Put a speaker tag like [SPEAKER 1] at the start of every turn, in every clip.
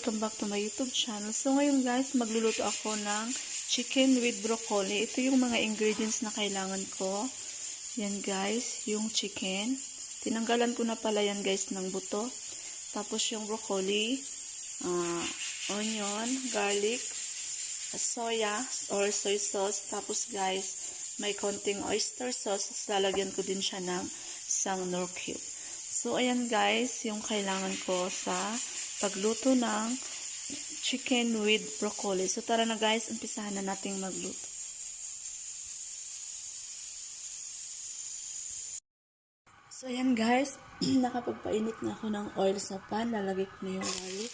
[SPEAKER 1] welcome back to my YouTube channel. So ngayon guys, magluluto ako ng chicken with broccoli. Ito yung mga ingredients na kailangan ko. Yan guys, yung chicken. Tinanggalan ko na pala yan guys ng buto. Tapos yung broccoli, onion, garlic, soya or soy sauce. Tapos guys, may konting oyster sauce. Lalagyan ko din siya ng isang nor cube. So, ayan guys, yung kailangan ko sa pagluto ng chicken with broccoli. So, tara na guys, umpisahan na nating magluto. So, ayan guys, nakapagpainit na ako ng oil sa pan. Lalagay ko na yung garlic.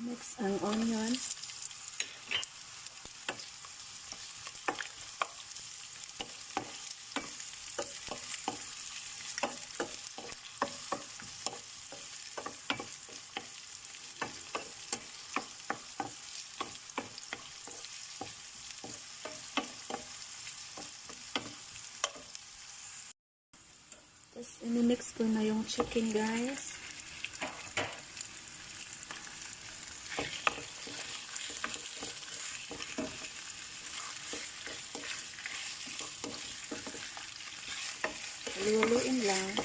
[SPEAKER 1] Mix ang onion. Tapos, ini-mix ko na yung chicken guys. Luluin lang.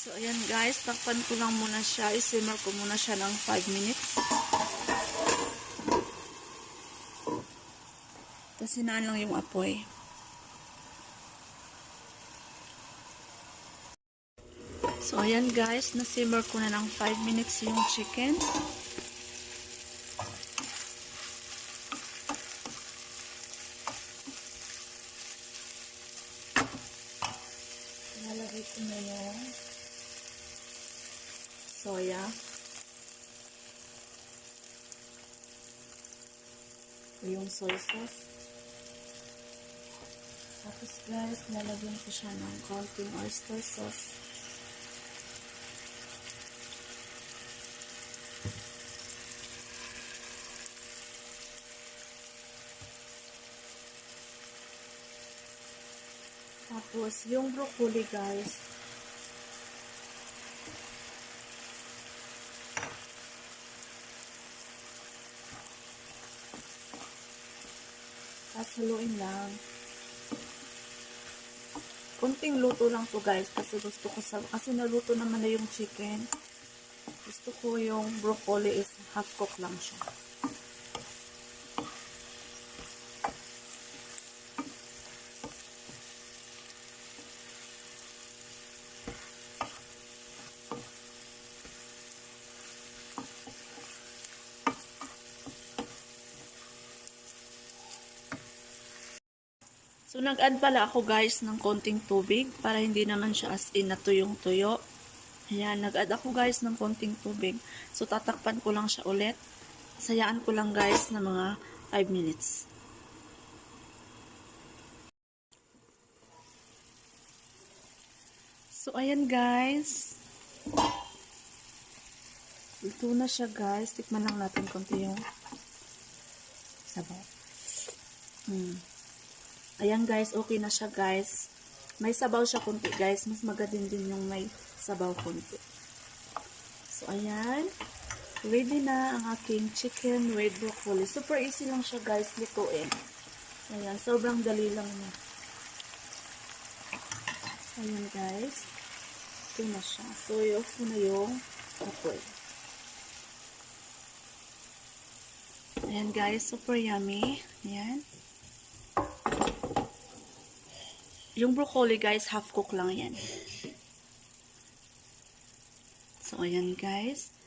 [SPEAKER 1] So, ayan guys, takpan ko lang muna siya. I-simmer ko muna siya ng 5 minutes. Tapos, hinaan lang yung apoy. So, ayan guys, na-simmer ko na ng 5 minutes yung chicken. Nalagay ko na yung soya. Yung soy sauce. Tapos guys, lalagyan ko siya ng konting oyster sauce. Tapos, yung broccoli guys, haluin lang. Kunting luto lang to guys kasi gusto ko kasi naluto naman na yung chicken. Gusto ko yung broccoli is half cook lang siya. So, nag-add pala ako guys ng konting tubig para hindi naman siya as in na tuyong-tuyo. Ayan, nag-add ako guys ng konting tubig. So, tatakpan ko lang siya ulit. Sayaan ko lang guys na mga 5 minutes. So, ayan guys. Luto na siya guys. Tikman lang natin konti yung sabaw. Ayan guys, okay na siya guys. May sabaw siya kunti guys. Mas maganda din yung may sabaw kunti. So ayan. Ready na ang aking chicken with broccoli. Super easy lang siya guys lutuin. Ayan, sobrang dali lang na. Ayan guys. Ito na siya. So i-off ko na yung apoy. Ayan guys, super yummy. Ayan. Yung broccoli guys, half cook lang yan. So, ayan guys.